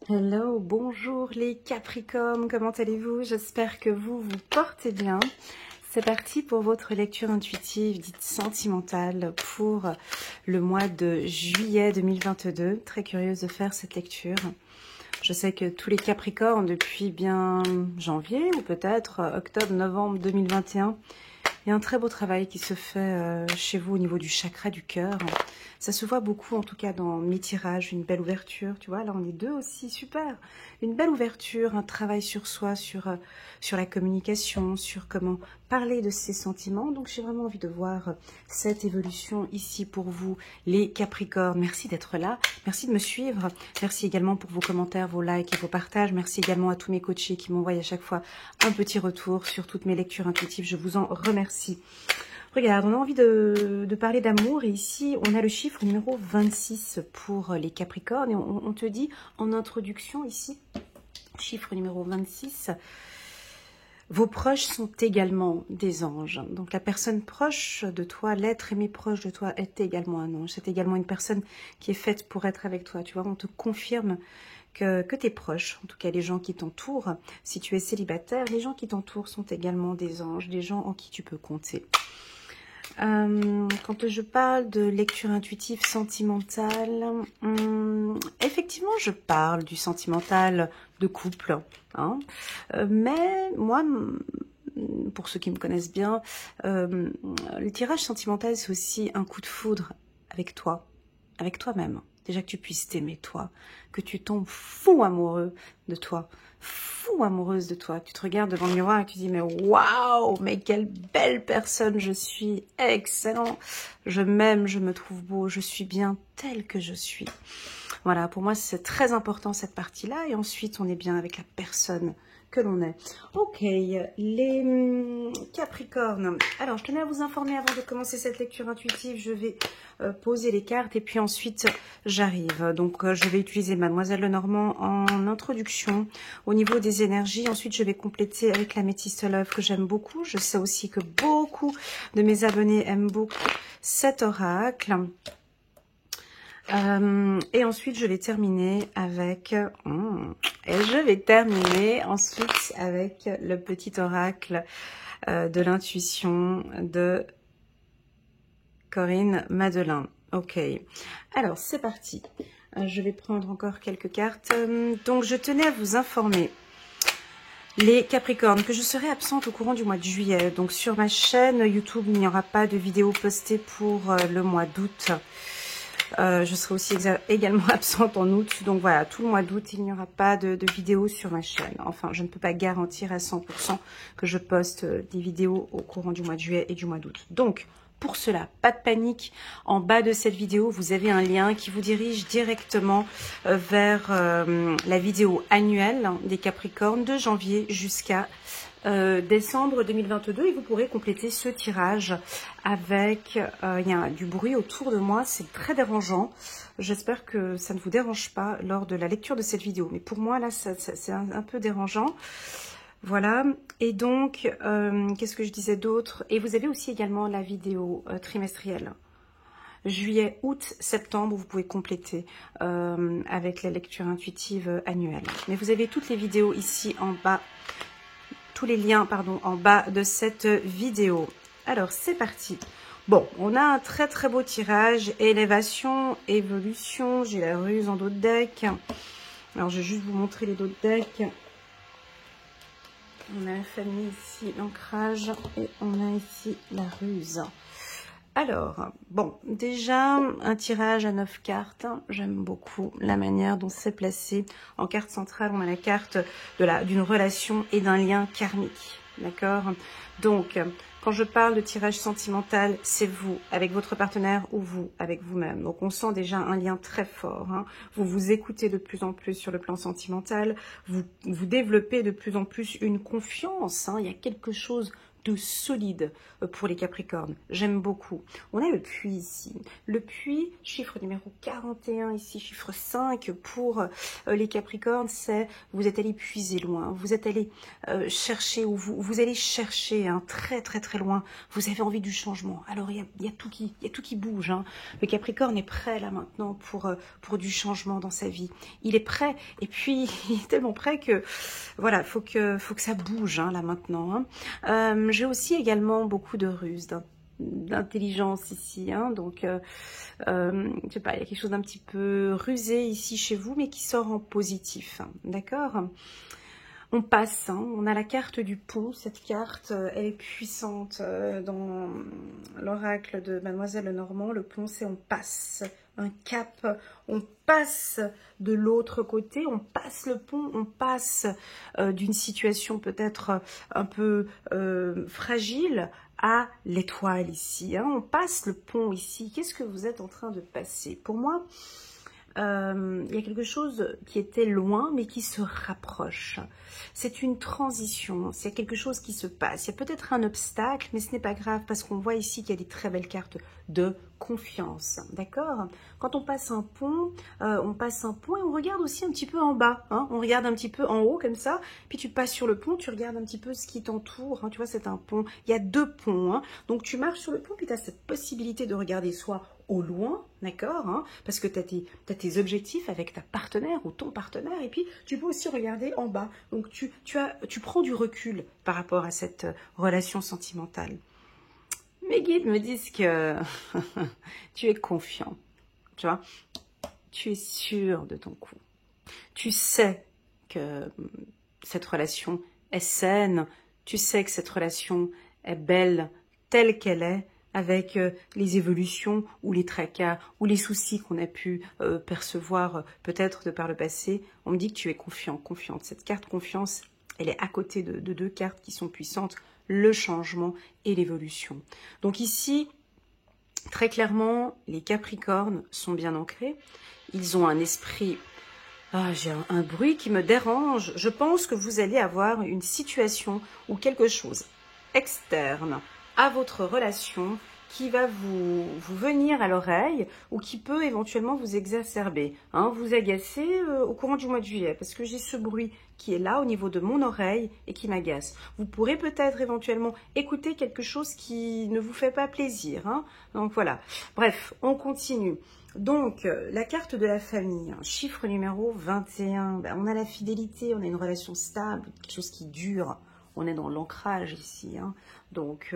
Hello, bonjour les Capricornes, comment allez-vous? J'espère que vous vous portez bien. C'est parti pour votre lecture intuitive dite sentimentale pour le mois de juillet 2022. Très curieuse de faire cette lecture. Je sais que tous les Capricornes depuis bien janvier ou peut-être octobre, novembre 2021, il y a un très beau travail qui se fait chez vous au niveau du chakra du cœur. Ça se voit beaucoup, en tout cas, dans mes tirages, une belle ouverture. Tu vois, là, on est deux aussi, super. Une belle ouverture, un travail sur soi, sur la communication, sur comment parler de ses sentiments. Donc, j'ai vraiment envie de voir cette évolution ici pour vous, les Capricornes. Merci d'être là. Merci de me suivre. Merci également pour vos commentaires, vos likes et vos partages. Merci également à tous mes coachés qui m'envoient à chaque fois un petit retour sur toutes mes lectures intuitives. Je vous en remercie. Regarde, on a envie de parler d'amour et ici, on a le chiffre numéro 26 pour les Capricornes et on te dit en introduction ici, chiffre numéro 26, vos proches sont également des anges. Donc la personne proche de toi, l'être aimé proche de toi est également un ange. C'est également une personne qui est faite pour être avec toi. Tu vois, on te confirme que tes proches, en tout cas les gens qui t'entourent, si tu es célibataire, les gens qui t'entourent sont également des anges, des gens en qui tu peux compter. Quand je parle de lecture intuitive sentimentale, effectivement, je parle du sentimental de couple. Hein, mais moi, pour ceux qui me connaissent bien, le tirage sentimental, c'est aussi un coup de foudre avec toi, avec toi-même. Déjà que tu puisses t'aimer toi, que tu tombes fou amoureux de toi, fou amoureuse de toi. Tu te regardes devant le miroir et tu dis mais waouh, mais quelle belle personne je suis, excellent. Je m'aime, je me trouve beau, je suis bien telle que je suis. Voilà, pour moi c'est très important cette partie-là et ensuite on est bien avec la personne que l'on est. Ok, les Capricornes. Alors, je tenais à vous informer avant de commencer cette lecture intuitive, je vais poser les cartes et puis ensuite j'arrive. Donc, je vais utiliser Mademoiselle Lenormand en introduction au niveau des énergies. Ensuite, je vais compléter avec la Métisse Love que j'aime beaucoup. Je sais aussi que beaucoup de mes abonnés aiment beaucoup cet oracle. Et ensuite, je vais terminer avec... et je vais terminer ensuite avec le petit oracle de l'intuition de Corinne Madelin. Ok, alors c'est parti. Je vais prendre encore quelques cartes. Donc, je tenais à vous informer, les Capricornes, que je serai absente au courant du mois de juillet. Donc, sur ma chaîne YouTube, il n'y aura pas de vidéo postée pour le mois d'août. Je serai aussi également absente en août. Donc voilà, tout le mois d'août, il n'y aura pas de vidéo sur ma chaîne. Enfin, je ne peux pas garantir à 100% que je poste des vidéos au courant du mois de juillet et du mois d'août. Donc, pour cela, pas de panique. En bas de cette vidéo, vous avez un lien qui vous dirige directement vers la vidéo annuelle des Capricornes de janvier jusqu'à décembre 2022 et vous pourrez compléter ce tirage avec il y a du bruit autour de moi, c'est très dérangeant. J'espère que ça ne vous dérange pas lors de la lecture de cette vidéo, mais pour moi là c'est un peu dérangeant. Voilà, et donc qu'est-ce que je disais d'autre? Et vous avez aussi également la vidéo trimestrielle. Juillet, août, septembre, vous pouvez compléter avec la lecture intuitive annuelle. Mais vous avez toutes les vidéos ici en bas, tous les liens, pardon, en bas de cette vidéo. Alors, c'est parti. Bon, on a un très très beau tirage. Élévation, évolution. J'ai la ruse en dos de deck. Alors, je vais juste vous montrer les dos de deck. On a la famille ici, l'ancrage. Et on a ici la ruse. Alors, bon, déjà, un tirage à 9 cartes. J'aime beaucoup la manière dont c'est placé. En carte centrale, on a la carte d'une relation et d'un lien karmique. D'accord? Donc, quand je parle de tirage sentimental, c'est vous avec votre partenaire ou vous avec vous-même. Donc, on sent déjà un lien très fort. Hein. Vous vous écoutez de plus en plus sur le plan sentimental. Vous développez de plus en plus une confiance. Hein. Il y a quelque chose de solide pour les Capricornes. J'aime beaucoup. On a le puits ici. Le puits, chiffre numéro 41 ici, chiffre 5 pour les Capricornes, c'est vous êtes allé puiser loin, vous êtes allé chercher, ou vous allez chercher hein, très très très loin. Vous avez envie du changement. Alors il y a tout qui bouge. Hein. Le Capricorne est prêt là maintenant pour du changement dans sa vie. Il est prêt et puis il est tellement prêt que voilà, faut que ça bouge hein, là maintenant. Hein. J'ai aussi également beaucoup de ruses, d'intelligence ici, hein, donc je sais pas, il y a quelque chose d'un petit peu rusé ici chez vous, mais qui sort en positif, hein, d'accord? On passe, hein, on a la carte du pont, cette carte, elle est puissante dans l'oracle de Mademoiselle Lenormand, le pont c'est on passe, un cap, on passe de l'autre côté, on passe le pont, on passe d'une situation peut-être un peu fragile à l'étoile ici, hein, on passe le pont ici, qu'est-ce que vous êtes en train de passer? Pour moi, il y a quelque chose qui était loin mais qui se rapproche. C'est une transition, c'est quelque chose qui se passe. Il y a peut-être un obstacle, mais ce n'est pas grave parce qu'on voit ici qu'il y a des très belles cartes de confiance. D'accord? Quand on passe un pont et on regarde aussi un petit peu en bas. Hein, on regarde un petit peu en haut comme ça. Puis tu passes sur le pont, tu regardes un petit peu ce qui t'entoure. Hein, tu vois, c'est un pont. Il y a deux ponts. Hein, donc tu marches sur le pont, puis tu as cette possibilité de regarder soit au loin, d'accord, hein, parce que tu as tes objectifs avec ta partenaire ou ton partenaire, et puis tu peux aussi regarder en bas. Donc tu prends du recul par rapport à cette relation sentimentale. Mes guides me disent que tu es confiant, tu vois, tu es sûr de ton coup. Tu sais que cette relation est saine, tu sais que cette relation est belle telle qu'elle est, avec les évolutions ou les tracas ou les soucis qu'on a pu percevoir peut-être de par le passé. On me dit que tu es confiant, confiante. Cette carte confiance, elle est à côté de deux cartes qui sont puissantes, le changement et l'évolution. Donc ici, très clairement, les Capricornes sont bien ancrés. Ils ont un esprit... Ah, j'ai un bruit qui me dérange. Je pense que vous allez avoir une situation ou quelque chose externe à votre relation qui va vous venir à l'oreille ou qui peut éventuellement vous exacerber, hein, vous agacer au courant du mois de juillet, parce que j'ai ce bruit qui est là au niveau de mon oreille et qui m'agace. Vous pourrez peut-être éventuellement écouter quelque chose qui ne vous fait pas plaisir. Hein, donc voilà. Bref, on continue. Donc, la carte de la famille, hein, chiffre numéro 21, ben, on a la fidélité, on a une relation stable, quelque chose qui dure. On est dans l'ancrage ici, hein. Donc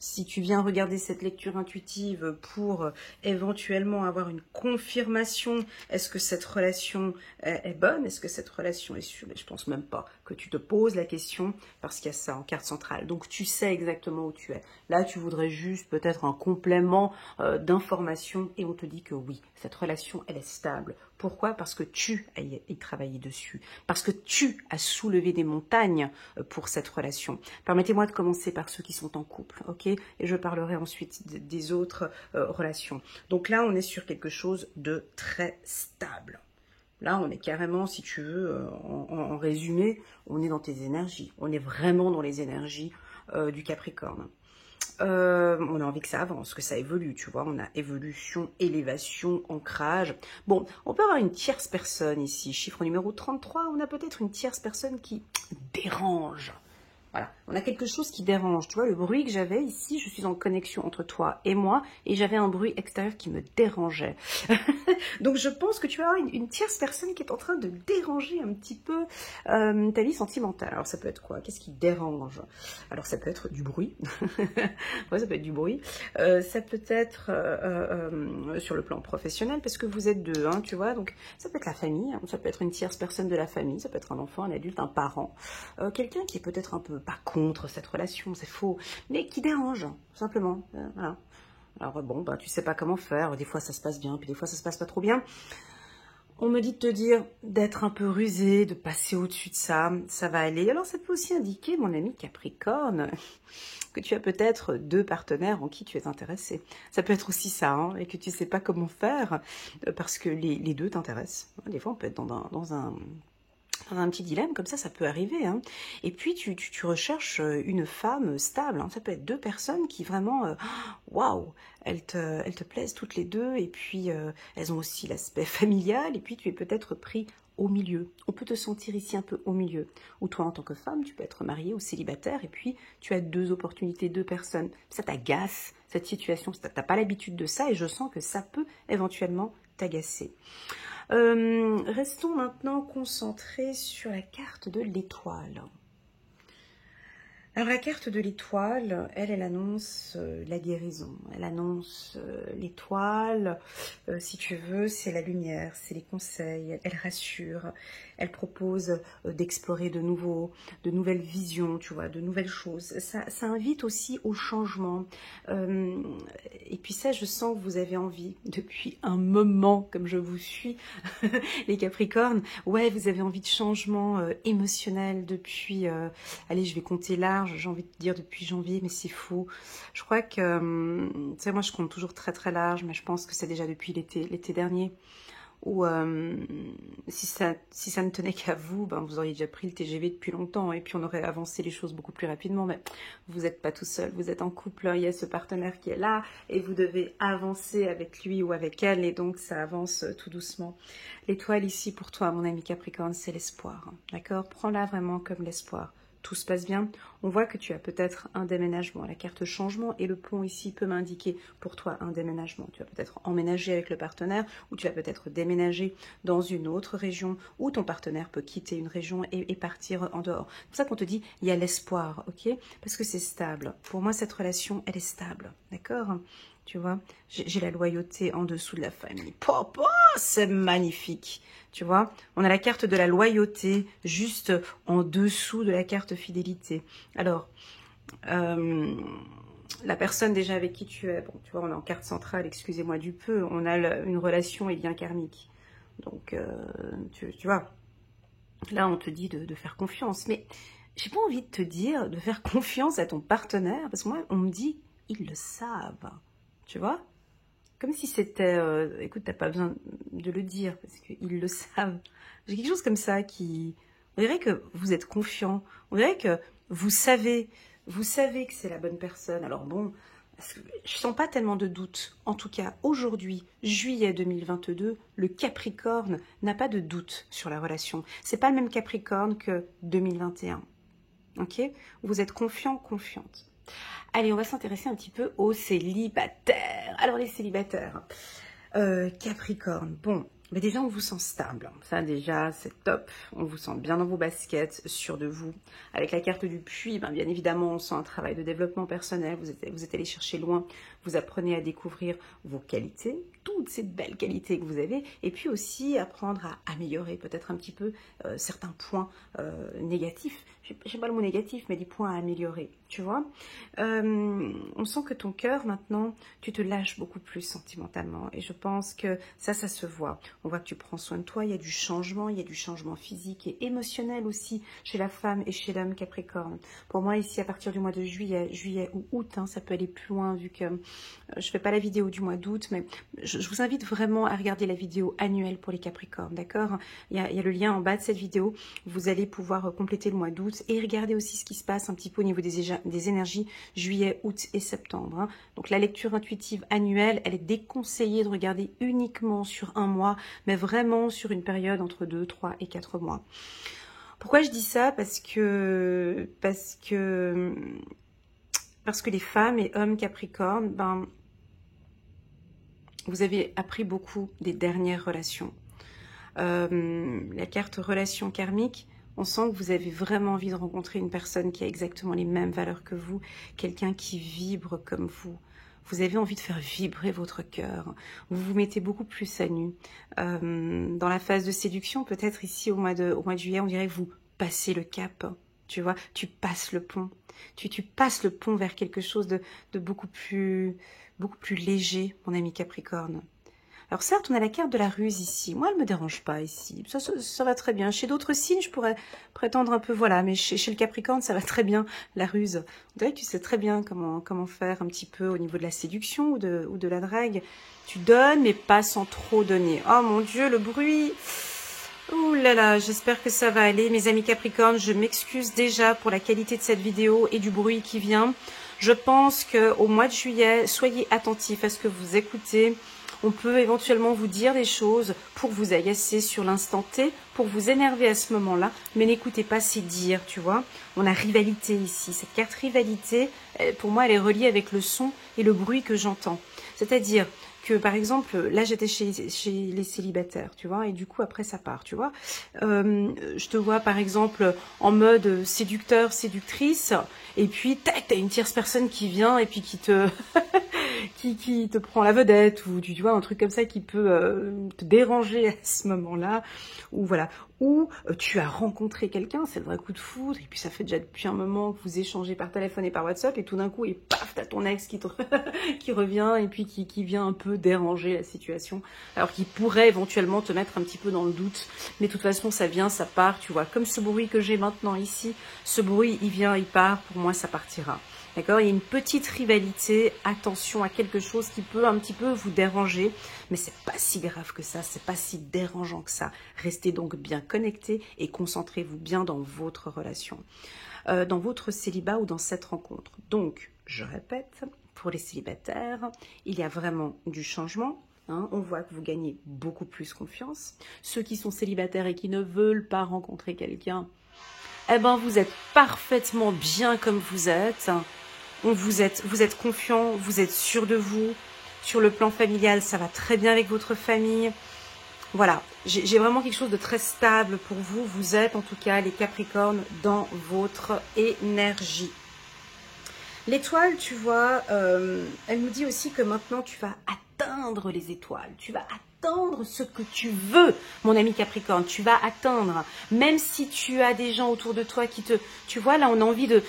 si tu viens regarder cette lecture intuitive pour éventuellement avoir une confirmation, est-ce que cette relation est bonne, est-ce que cette relation est sûre? Je pense même pas que tu te poses la question parce qu'il y a ça en carte centrale. Donc tu sais exactement où tu es. Là, tu voudrais juste peut-être un complément d'information et on te dit que oui, cette relation, elle est stable. Pourquoi? Parce que tu as y travaillé dessus. Parce que tu as soulevé des montagnes pour cette relation. Permettez-moi de commencer par ceux qui sont en couple, ok? Et je parlerai ensuite des autres relations. Donc là, on est sur quelque chose de très stable. Là, on est carrément, si tu veux, en résumé, on est dans tes énergies. On est vraiment dans les énergies du Capricorne. On a envie que ça avance, que ça évolue, tu vois, on a évolution, élévation, ancrage. Bon, on peut avoir une tierce personne ici, chiffre numéro 33, on a peut-être une tierce personne qui dérange. Voilà, on a quelque chose qui dérange. Tu vois, le bruit que j'avais ici, je suis en connexion entre toi et moi, et j'avais un bruit extérieur qui me dérangeait. Donc, je pense que tu as une tierce personne qui est en train de déranger un petit peu ta vie sentimentale. Alors, ça peut être quoi? Qu'est-ce qui dérange? Alors, ça peut être du bruit. Ouais, ça peut être du bruit. Ça peut être sur le plan professionnel, parce que vous êtes deux, hein, tu vois. Donc, ça peut être la famille, hein, ça peut être une tierce personne de la famille, ça peut être un enfant, un adulte, un parent, quelqu'un qui est peut-être un peu pas contre cette relation, c'est faux, mais qui dérange, tout simplement. Voilà. Alors bon, bah, tu sais pas comment faire, des fois ça se passe bien, puis des fois ça se passe pas trop bien. On me dit de te dire d'être un peu rusé, de passer au-dessus de ça, ça va aller. Alors ça peut aussi indiquer, mon ami Capricorne, que tu as peut-être deux partenaires en qui tu es intéressé. Ça peut être aussi ça, hein, et que tu sais pas comment faire, parce que les deux t'intéressent. Des fois on peut être dans dans un petit dilemme, comme ça peut arriver. Hein. Et puis, tu recherches une femme stable. Hein. Ça peut être deux personnes qui vraiment, waouh, elles te plaisent toutes les deux. Et puis, elles ont aussi l'aspect familial. Et puis, tu es peut-être pris au milieu. On peut te sentir ici un peu au milieu. Ou toi, en tant que femme, tu peux être mariée ou célibataire. Et puis, tu as deux opportunités, deux personnes. Ça t'agace, cette situation. Tu n'as pas l'habitude de ça. Et je sens que ça peut éventuellement t'agacer. Restons maintenant concentrés sur la carte de l'étoile. Alors la carte de l'étoile, elle annonce la guérison, elle annonce l'étoile, si tu veux, c'est la lumière, c'est les conseils, elle rassure, elle propose d'explorer de nouvelles visions, tu vois, de nouvelles choses. Ça invite aussi au changement. Et puis ça, je sens que vous avez envie, depuis un moment, comme je vous suis, les Capricornes, ouais, vous avez envie de changement émotionnel depuis, allez, je vais compter large, j'ai envie de dire depuis janvier, mais c'est faux. Je crois que, tu sais, moi je compte toujours très très large, mais je pense que c'est déjà depuis l'été dernier, où si ça ne tenait qu'à vous, ben, vous auriez déjà pris le TGV depuis longtemps, et puis on aurait avancé les choses beaucoup plus rapidement, mais vous n'êtes pas tout seul, vous êtes en couple, il y a ce partenaire qui est là, et vous devez avancer avec lui ou avec elle, et donc ça avance tout doucement. L'étoile ici pour toi, mon ami Capricorne, c'est l'espoir, d'accord? Prends-la vraiment comme l'espoir. Tout se passe bien. On voit que tu as peut-être un déménagement. La carte changement et le pont ici peut m'indiquer pour toi un déménagement. Tu vas peut-être emménager avec le partenaire ou tu vas peut-être déménager dans une autre région ou ton partenaire peut quitter une région et partir en dehors. C'est pour ça qu'on te dit il y a l'espoir, ok? Parce que c'est stable. Pour moi, cette relation, elle est stable, d'accord? Tu vois, j'ai la loyauté en dessous de la famille. Papa, c'est magnifique. Tu vois, on a la carte de la loyauté juste en dessous de la carte fidélité. Alors, la personne déjà avec qui tu es, bon, tu vois, on est en carte centrale, excusez-moi du peu, on a une relation et lien karmique. Donc, tu vois, là, on te dit de faire confiance. Mais j'ai pas envie de te dire de faire confiance à ton partenaire, parce que moi, on me dit, ils le savent. Tu vois? Comme si c'était, écoute, t'as pas besoin de le dire, parce qu'ils le savent. J'ai quelque chose comme ça qui... On dirait que vous êtes confiant, on dirait que vous savez que c'est la bonne personne. Alors bon, je sens pas tellement de doute. En tout cas, aujourd'hui, juillet 2022, le Capricorne n'a pas de doute sur la relation. C'est pas le même Capricorne que 2021. Ok? Vous êtes confiant, confiante. Allez, on va s'intéresser un petit peu aux célibataires. Alors, les célibataires, Capricorne, bon, mais déjà, on vous sent stable. Ça, déjà, c'est top. On vous sent bien dans vos baskets, sûr de vous. Avec la carte du puits, ben, bien évidemment, on sent un travail de développement personnel. Vous êtes allé chercher loin. Vous apprenez à découvrir vos qualités, toutes ces belles qualités que vous avez. Et puis aussi, apprendre à améliorer peut-être un petit peu certains points négatifs. J'aime pas le mot négatif, mais des points à améliorer, tu vois. On sent que ton cœur, maintenant, tu te lâches beaucoup plus sentimentalement. Et je pense que ça se voit. On voit que tu prends soin de toi, il y a du changement physique et émotionnel aussi chez la femme et chez l'homme Capricorne. Pour moi, ici, à partir du mois de juillet ou août, hein, ça peut aller plus loin vu que je fais pas la vidéo du mois d'août, mais je vous invite vraiment à regarder la vidéo annuelle pour les Capricornes, d'accord? Il y a le lien en bas de cette vidéo. Vous allez pouvoir compléter le mois d'août et regarder aussi ce qui se passe un petit peu au niveau des énergies juillet, août et septembre. Hein. Donc la lecture intuitive annuelle, elle est déconseillée de regarder uniquement sur un mois, mais vraiment sur une période entre 2, 3 et 4 mois. Pourquoi je dis ça? Parce que les femmes et hommes Capricorne, ben, vous avez appris beaucoup des dernières relations. La carte relation karmique, on sent que vous avez vraiment envie de rencontrer une personne qui a exactement les mêmes valeurs que vous, quelqu'un qui vibre comme vous. Vous avez envie de faire vibrer votre cœur. Vous vous mettez beaucoup plus à nu. Dans la phase de séduction, peut-être ici au mois de juillet, on dirait que vous passez le cap. Tu vois, tu passes le pont. Tu passes le pont vers quelque chose de beaucoup plus léger, mon ami Capricorne. Alors certes, on a la carte de la ruse ici. Moi, elle me dérange pas ici. Ça va très bien. Chez d'autres signes, je pourrais prétendre un peu, voilà. Mais chez le Capricorne, ça va très bien, la ruse. On dirait que tu sais très bien comment faire un petit peu au niveau de la séduction ou de la drague. Tu donnes, mais pas sans trop donner. Oh mon Dieu, le bruit. Ouh là là, j'espère que ça va aller. Mes amis Capricorne, je m'excuse déjà pour la qualité de cette vidéo et du bruit qui vient. Je pense qu'au mois de juillet, soyez attentifs à ce que vous écoutez. On peut éventuellement vous dire des choses pour vous agacer sur l'instant T, pour vous énerver à ce moment-là, mais n'écoutez pas ces dires, tu vois. On a rivalité ici. Cette carte rivalité, pour moi, elle est reliée avec le son et le bruit que j'entends. C'est-à-dire que, par exemple, là, j'étais chez les célibataires, tu vois, et du coup, après, ça part, tu vois. Je te vois, par exemple, en mode séducteur, séductrice, et puis, tac, t'as une tierce personne qui vient et puis qui te... qui te prend la vedette, ou tu vois, un truc comme ça qui peut te déranger à ce moment-là, ou voilà, ou tu as rencontré quelqu'un, c'est le vrai coup de foudre, et puis ça fait déjà depuis un moment que vous échangez par téléphone et par WhatsApp, et tout d'un coup, et paf, t'as ton ex qui, qui revient, et puis qui vient un peu déranger la situation, alors qu'il pourrait éventuellement te mettre un petit peu dans le doute, mais de toute façon, ça vient, ça part, tu vois, comme ce bruit que j'ai maintenant ici, ce bruit, il vient, il part, pour moi, ça partira. D'accord, il y a une petite rivalité, attention à quelque chose qui peut un petit peu vous déranger, mais c'est pas si grave que ça, c'est pas si dérangeant que ça. Restez donc bien connectés et concentrez-vous bien dans votre relation, dans votre célibat ou dans cette rencontre. Donc, je répète, pour les célibataires, il y a vraiment du changement. Hein, on voit que vous gagnez beaucoup plus confiance. Ceux qui sont célibataires et qui ne veulent pas rencontrer quelqu'un, eh ben vous êtes parfaitement bien comme vous êtes. Vous êtes confiant, vous êtes sûr de vous. Sur le plan familial, ça va très bien avec votre famille. Voilà, j'ai vraiment quelque chose de très stable pour vous. Vous êtes en tout cas les Capricornes dans votre énergie. L'étoile, tu vois, elle nous dit aussi que maintenant tu vas atteindre les étoiles. Tu vas atteindre ce que tu veux, mon ami Capricorne. Tu vas atteindre. Même si tu as des gens autour de toi qui te... Tu vois, là, on a envie de...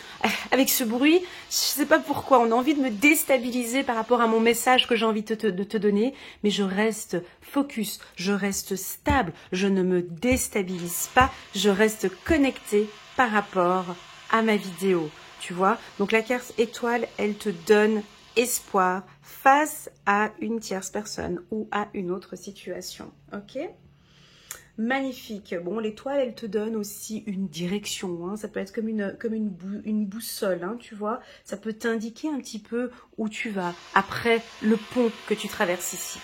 Avec ce bruit, je sais pas pourquoi, on a envie de me déstabiliser par rapport à mon message que j'ai envie de te donner. Mais je reste focus, je reste stable, je ne me déstabilise pas. Je reste connectée par rapport à ma vidéo. Tu vois, donc la carte étoile, elle te donne espoir face à une tierce personne ou à une autre situation. Ok, magnifique. Bon, l'étoile, elle te donne aussi une direction. Hein. Ça peut être comme une boussole, hein, tu vois. Ça peut t'indiquer un petit peu où tu vas après le pont que tu traverses ici.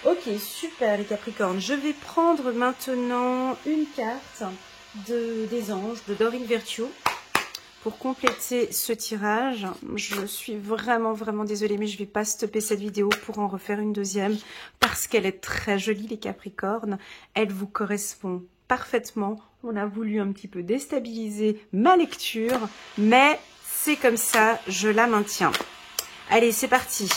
Ok, super les Capricornes. Je vais prendre maintenant une carte des anges de Dorine Virtue. Pour compléter ce tirage, je suis vraiment désolée, mais je ne vais pas stopper cette vidéo pour en refaire une deuxième parce qu'elle est très jolie, les Capricornes. Elle vous correspond parfaitement. On a voulu un petit peu déstabiliser ma lecture, mais c'est comme ça, je la maintiens. Allez, c'est parti.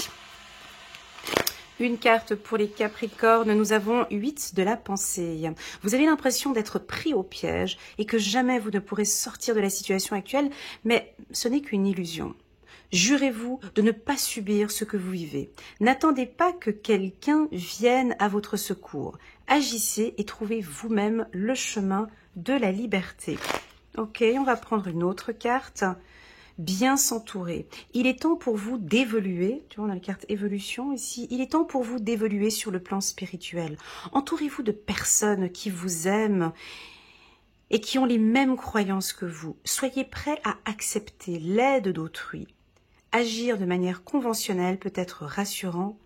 Une carte pour les Capricornes, nous avons 8 de la pensée. Vous avez l'impression d'être pris au piège et que jamais vous ne pourrez sortir de la situation actuelle, mais ce n'est qu'une illusion. Jurez-vous de ne pas subir ce que vous vivez. N'attendez pas que quelqu'un vienne à votre secours. Agissez et trouvez vous-même le chemin de la liberté. Ok, on va prendre une autre carte. Bien s'entourer. Il est temps pour vous d'évoluer, tu vois, on a la carte évolution ici, il est temps pour vous d'évoluer sur le plan spirituel. Entourez-vous de personnes qui vous aiment et qui ont les mêmes croyances que vous. Soyez prêts à accepter l'aide d'autrui. Agir de manière conventionnelle peut être rassurant,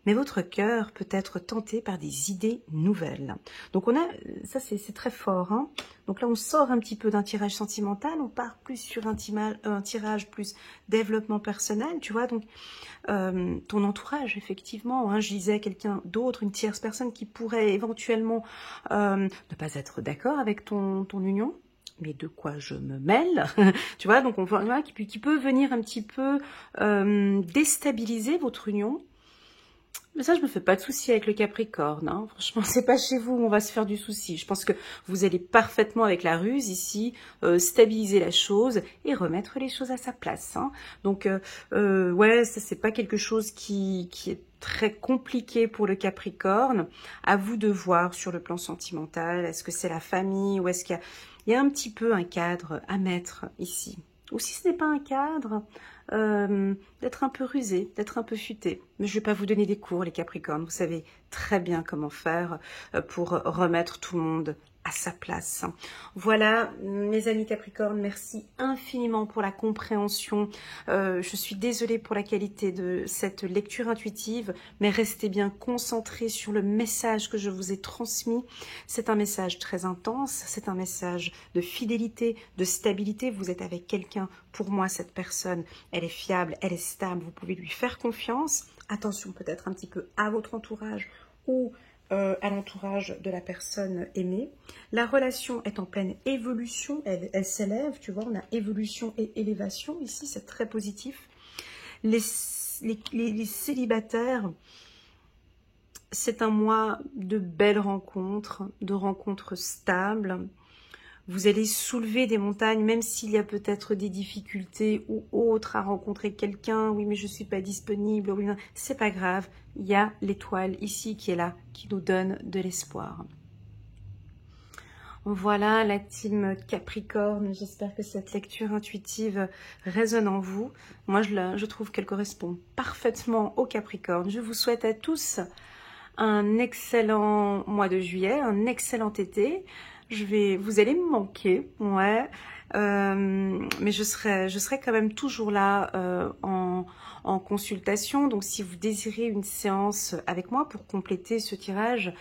mais votre cœur peut être tenté par des idées nouvelles. Donc on a, ça c'est très fort, hein. Donc là on sort un petit peu d'un tirage sentimental, on part plus sur un tirage plus développement personnel, tu vois, donc ton entourage effectivement, hein, je disais quelqu'un d'autre, une tierce personne qui pourrait éventuellement ne pas être d'accord avec ton union. Mais de quoi je me mêle, tu vois, donc on voit qui peut venir un petit peu déstabiliser votre union. Mais ça, je me fais pas de soucis avec le Capricorne. Hein. Franchement, c'est pas chez vous où on va se faire du souci. Je pense que vous allez parfaitement avec la ruse ici, stabiliser la chose et remettre les choses à sa place. Hein. Donc, ouais, ça c'est pas quelque chose qui est très compliqué pour le Capricorne. À vous de voir sur le plan sentimental. Est-ce que c'est la famille ou est-ce qu'il y a un petit peu un cadre à mettre ici? Ou si ce n'est pas un cadre, d'être un peu rusé, d'être un peu futé. Mais je ne vais pas vous donner des cours, les Capricornes. Vous savez très bien comment faire pour remettre tout le monde à sa place. Voilà, mes amis Capricorne, merci infiniment pour la compréhension. Je suis désolée pour la qualité de cette lecture intuitive, mais restez bien concentrés sur le message que je vous ai transmis. C'est un message très intense, c'est un message de fidélité, de stabilité. Vous êtes avec quelqu'un, pour moi, cette personne, elle est fiable, elle est stable, vous pouvez lui faire confiance. Attention peut-être un petit peu à votre entourage ou à l'entourage de la personne aimée. La relation est en pleine évolution, elle s'élève, tu vois, on a évolution et élévation ici, c'est très positif. Les célibataires, c'est un mois de belles rencontres, de rencontres stables. Vous allez soulever des montagnes, même s'il y a peut-être des difficultés ou autres à rencontrer quelqu'un. Oui, mais je ne suis pas disponible. Oui, c'est pas grave. Il y a l'étoile ici qui est là, qui nous donne de l'espoir. Voilà la team Capricorne. J'espère que cette lecture intuitive résonne en vous. Moi, je trouve qu'elle correspond parfaitement au Capricorne. Je vous souhaite à tous un excellent mois de juillet, un excellent été. Vous allez me manquer, ouais, mais je serai quand même toujours là en consultation. Donc, si vous désirez une séance avec moi pour compléter ce tirage,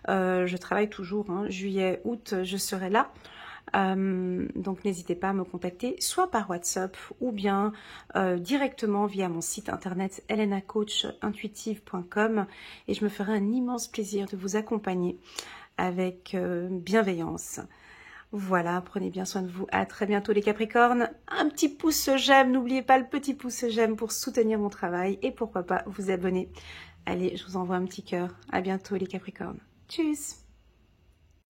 je travaille toujours, hein, juillet, août, je serai là. Donc n'hésitez pas à me contacter soit par WhatsApp ou bien directement via mon site internet elenacoachintuitive.com et je me ferai un immense plaisir de vous accompagner avec bienveillance. Voilà, prenez bien soin de vous. À très bientôt les Capricornes. Un petit pouce j'aime, n'oubliez pas le petit pouce j'aime pour soutenir mon travail et pourquoi pas vous abonner. Allez, je vous envoie un petit cœur. À bientôt les Capricornes. Tchuss!